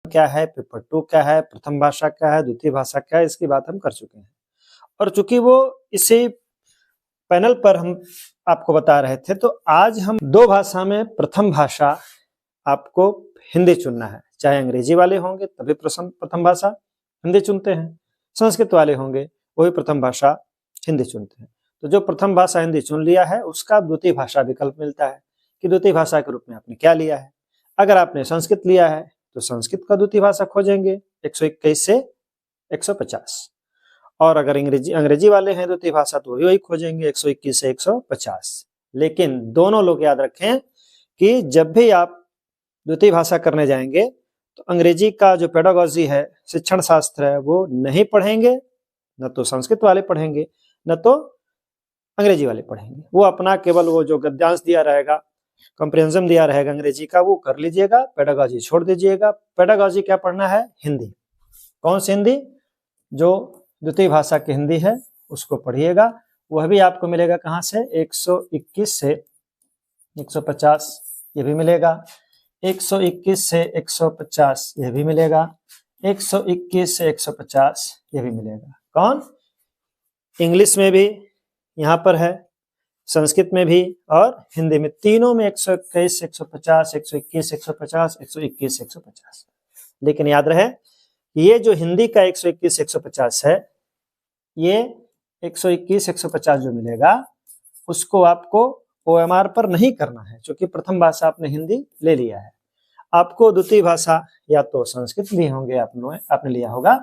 क्या है, पेपर 2 क्या है, प्रथम भाषा क्या है, द्वितीय भाषा क्या है, इसकी बात हम कर चुके हैं। और चूंकि वो इसी पैनल पर हम आपको बता रहे थे, तो आज हम 2 भाषा में प्रथम भाषा आपको हिंदी चुनना है। चाहे अंग्रेजी वाले होंगे तभी प्रथम भाषा हिंदी चुनते हैं, संस्कृत वाले होंगे वही प्रथम भाषा हिंदी चुनते हैं। तो जो प्रथम भाषा हिंदी चुन लिया है उसका द्वितीय भाषा विकल्प मिलता है कि द्वितीय भाषा के रूप में आपने क्या लिया है। अगर आपने संस्कृत लिया है तो संस्कृत का द्वितीय भाषा खोजेंगे 121 से 150, और अगर अंग्रेजी वाले हैं द्वितीय भाषा तो वही खोजेंगे 121 से 150। लेकिन दोनों लोग याद रखें कि जब भी आप द्वितीय भाषा करने जाएंगे तो अंग्रेजी का जो पेडागॉजी है, शिक्षण शास्त्र है, वो नहीं पढ़ेंगे, न तो संस्कृत वाले पढ़ेंगे न तो अंग्रेजी वाले पढ़ेंगे। वो अपना केवल वो जो गद्यांश दिया रहेगा, कंप्रिहेंशन दिया रहेगा अंग्रेजी का, वो कर लीजिएगा, पेडागॉजी छोड़ दीजिएगा। पेडागॉजी क्या पढ़ना है? हिंदी। कौन सी हिंदी? जो द्वितीय भाषा की हिंदी है उसको पढ़िएगा। वह भी आपको मिलेगा कहाँ से? 121 से 150 ये भी मिलेगा, 121 से 150 ये भी मिलेगा, 121 से 150 ये भी मिलेगा। कौन? इंग्लिश में भी यहाँ पर है, संस्कृत में भी और हिंदी में, तीनों में 121 से 150, 121 से 150, 121 से 150। लेकिन याद रहे ये जो हिंदी का 121 से 150 है, ये 121 150 जो मिलेगा उसको आपको OMR पर नहीं करना है, क्योंकि प्रथम भाषा आपने हिंदी ले लिया है। आपको द्वितीय भाषा या तो संस्कृत लिए होंगे आपने लिया होगा,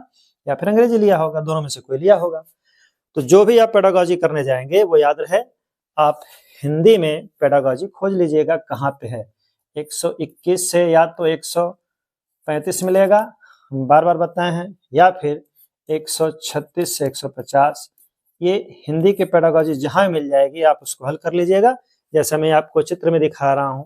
या फिर अंग्रेजी लिया होगा, दोनों में से कोई लिया होगा। तो जो भी आप पेडागॉजी करने जाएंगे वो याद रहे आप हिंदी में पेडागॉजी खोज लीजिएगा कहाँ पे है। 121 से या तो 135 मिलेगा, हम बार बार बताए हैं, या फिर 136 से 150। ये हिंदी के पेडागॉजी जहां मिल जाएगी आप उसको हल कर लीजिएगा। जैसे मैं आपको चित्र में दिखा रहा हूं,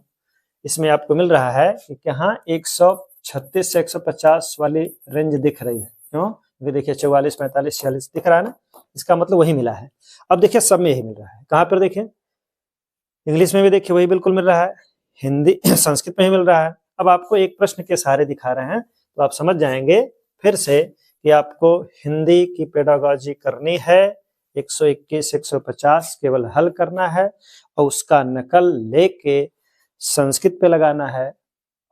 इसमें आपको मिल रहा है कि यहाँ 136 से 150 वाली रेंज दिख रही है। क्यों? क्योंकि देखिए 44, 45, 46 दिख रहा है ना, इसका मतलब वही मिला है। अब देखिए सब में यही मिल रहा है। कहाँ पर देखिए? इंग्लिश में भी देखिए वही बिल्कुल मिल रहा है, हिंदी संस्कृत में ही मिल रहा है। अब आपको एक प्रश्न के सहारे दिखा रहे हैं तो आप समझ जाएंगे फिर से कि आपको हिंदी की पेडागॉजी करनी है। 121 150 केवल हल करना है और उसका नकल लेके संस्कृत पे लगाना है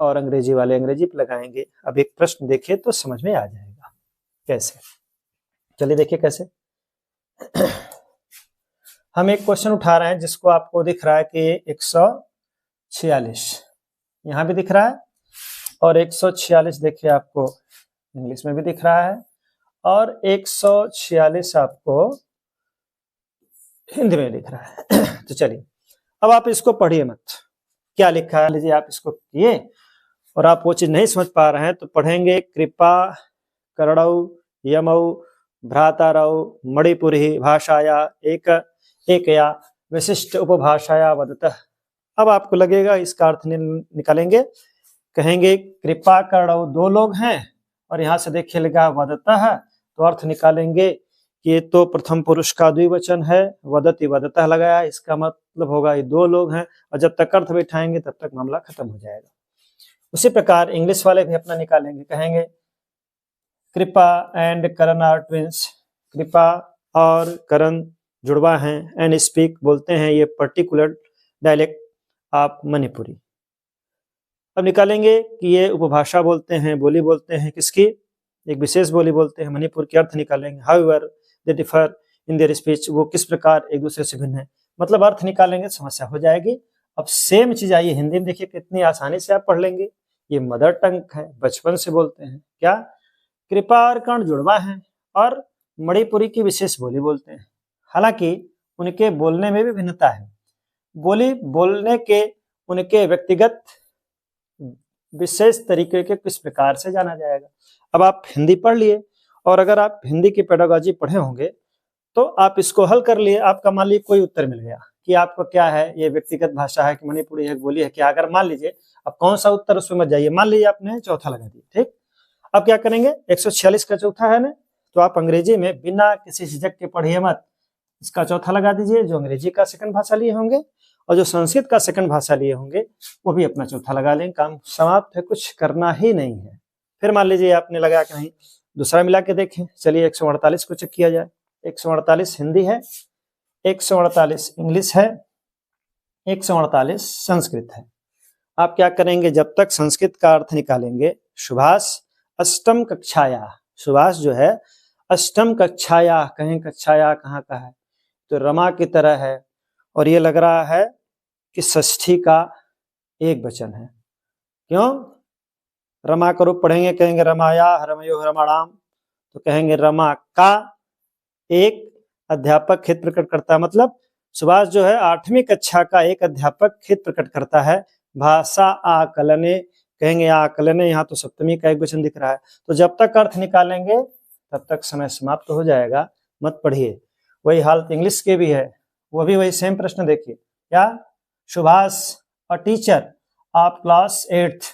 और अंग्रेजी वाले अंग्रेजी पे लगाएंगे। अब एक प्रश्न देखिए तो समझ में आ जाएगा कैसे। चलिए देखिए कैसे। हम एक क्वेश्चन उठा रहे हैं जिसको आपको दिख रहा है कि 146 यहाँ भी दिख रहा है, और 146 देखिए आपको इंग्लिश में भी दिख रहा है, और 146 आपको हिंदी में दिख रहा है। तो चलिए अब आप इसको पढ़िए मत, क्या लिखा है लीजिए आप इसको किए, और आप वो चीज नहीं समझ पा रहे हैं तो पढ़ेंगे। कृपा करणौ यमौ भ्रातारौ मणिपुरी भाषाया एकया विशिष्ट उपभाषाया वदतः। अब आपको लगेगा इसका अर्थ निकालेंगे, कहेंगे कृपा करणौ दो लोग हैं, और यहाँ से देखिए लगा वदतः, तो अर्थ निकालेंगे कि ये तो प्रथम पुरुष का द्विवचन है, वदति वदतः लगाया, इसका मतलब होगा ये दो लोग हैं, और जब तक अर्थ बैठाएंगे तब तक मामला खत्म हो जाएगा। उसी प्रकार इंग्लिश वाले भी अपना निकालेंगे, कहेंगे कृपा एंड करण आर ट्विंस, कृपा और करण जुड़वा हैं, एंड स्पीक बोलते हैं ये पर्टिकुलर डायलेक्ट ऑफ मणिपुरी। अब निकालेंगे कि ये उपभाषा बोलते हैं, बोली बोलते हैं, किसकी? एक विशेष बोली बोलते हैं मणिपुर के। अर्थ निकालेंगे however they differ in their speech, वो किस प्रकार एक दूसरे से भिन्न है, मतलब अर्थ निकालेंगे समस्या हो जाएगी। अब सेम चीज आइए हिंदी में, देखिए कितनी आसानी से आप पढ़ लेंगे। ये मदर टंग है, बचपन से बोलते हैं। क्या? कृपा और कर्ण जुड़वा है और मणिपुरी की विशेष बोली बोलते हैं। हालांकि उनके बोलने में भी भिन्नता है, बोली बोलने के उनके व्यक्तिगत विशेष तरीके के किस प्रकार से जाना जाएगा। अब आप हिंदी पढ़ लिए, और अगर आप हिंदी की पेडागॉजी पढ़े होंगे तो आप इसको हल कर लिए, आपका मान लीजिए कोई उत्तर मिल गया कि आपको क्या है, ये व्यक्तिगत भाषा है कि मणिपुरी है, बोली है क्या। अगर मान लीजिए, अब कौन सा उत्तर उसमें मत जाइए, मान लीजिए आपने चौथा लगा दिया, ठीक। अब क्या करेंगे? 146 का चौथा है ना, तो आप अंग्रेजी में बिना किसी झिझक के पढ़िए मत, इसका चौथा लगा दीजिए। जो अंग्रेजी का सेकंड भाषा लिए होंगे और जो संस्कृत का सेकंड भाषा लिए होंगे वो भी अपना चौथा लगा लें, काम समाप्त है, कुछ करना ही नहीं है। फिर मान लीजिए आपने लगाया कि नहीं, दूसरा मिला के देखें। चलिए 148 को चेक किया जाए। 148 हिंदी है, 148 इंग्लिश है, 148 संस्कृत है। आप क्या करेंगे, जब तक संस्कृत का अर्थ निकालेंगे, सुभाष अष्टम कक्षाया, सुभाष जो है अष्टम कक्षाया, कहें कक्षाया कहाँ का है, तो रमा की तरह है, और ये लग रहा है कि षष्ठी का एक वचन है। क्यों? रमा का रूप पढ़ेंगे, कहेंगे रमाया रमयो रमाणाम, तो कहेंगे रमा का एक अध्यापक हित प्रकट करता है। मतलब सुभाष जो है 8वीं कक्षा का एक अध्यापक हित प्रकट करता है। भाषा आकलने, कहेंगे आकलने, यहाँ तो सप्तमी का एक वचन दिख रहा है। तो जब तक अर्थ निकालेंगे तब तक समय समाप्त हो जाएगा, मत पढ़िए। वही हालत इंग्लिश के भी है, वो भी वही सेम प्रश्न देखिए, क्या Subhash a teacher of class 8th,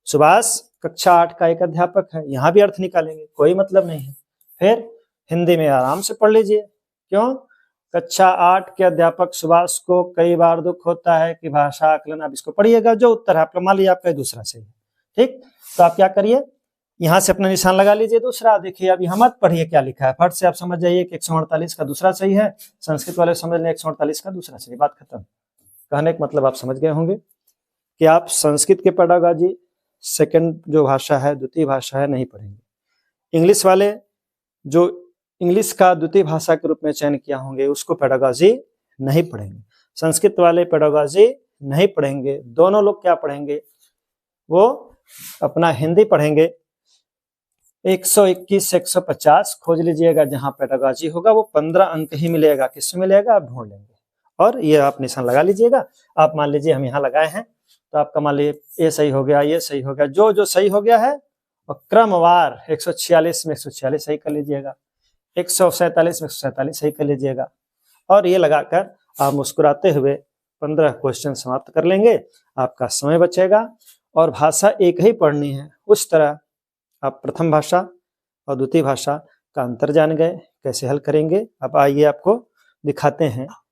Subhash कक्षा 8 का एक अध्यापक है, यहाँ भी अर्थ निकालेंगे, कोई मतलब नहीं है। फिर हिंदी में आराम से पढ़ लीजिए। क्यों? कक्षा 8 के अध्यापक सुभाष को कई बार दुख होता है कि भाषा आकलन। आप इसको पढ़िएगा, जो उत्तर है आपका, मान लीजिए आपका दूसरा सही है, ठीक, तो आप क्या करिए, यहाँ से अपना निशान लगा लीजिए दूसरा। देखिए अब यहाँ मत पढ़िए क्या लिखा है, फट से आप समझ जाइए कि 148 का दूसरा सही है, संस्कृत वाले समझ लें 148 का दूसरा सही, बात खत्म। कहने का मतलब आप समझ गए होंगे कि आप संस्कृत के पेडागॉजी सेकंड जो भाषा है, द्वितीय भाषा है, नहीं पढ़ेंगे। इंग्लिश वाले जो इंग्लिश का द्वितीय भाषा के रूप में चयन किया होंगे उसको पेडागॉजी नहीं पढ़ेंगे। संस्कृत वाले पेडागॉजी नहीं पढ़ेंगे। दोनों लोग क्या पढ़ेंगे, वो अपना हिंदी पढ़ेंगे। 121 से 150 खोज लीजिएगा, जहां पेडागॉजी होगा वो 15 अंक ही मिलेगा। किसमें मिलेगा आप ढूंढ लेंगे, और ये आप निशान लगा लीजिएगा। आप मान लीजिए हम यहाँ लगाए हैं, तो आपका मान लीजिए ये सही हो गया, ये सही हो गया, जो जो सही हो गया है और क्रमवार 146 में 146 सही कर लीजिएगा, 147 में 147 सही कर लीजिएगा, और ये लगाकर आप मुस्कुराते हुए 15 क्वेश्चन समाप्त कर लेंगे। आपका समय बचेगा और भाषा एक ही पढ़नी है। उस तरह आप प्रथम भाषा और द्वितीय भाषा का अंतर जान गए, कैसे हल करेंगे। अब आइए आपको दिखाते हैं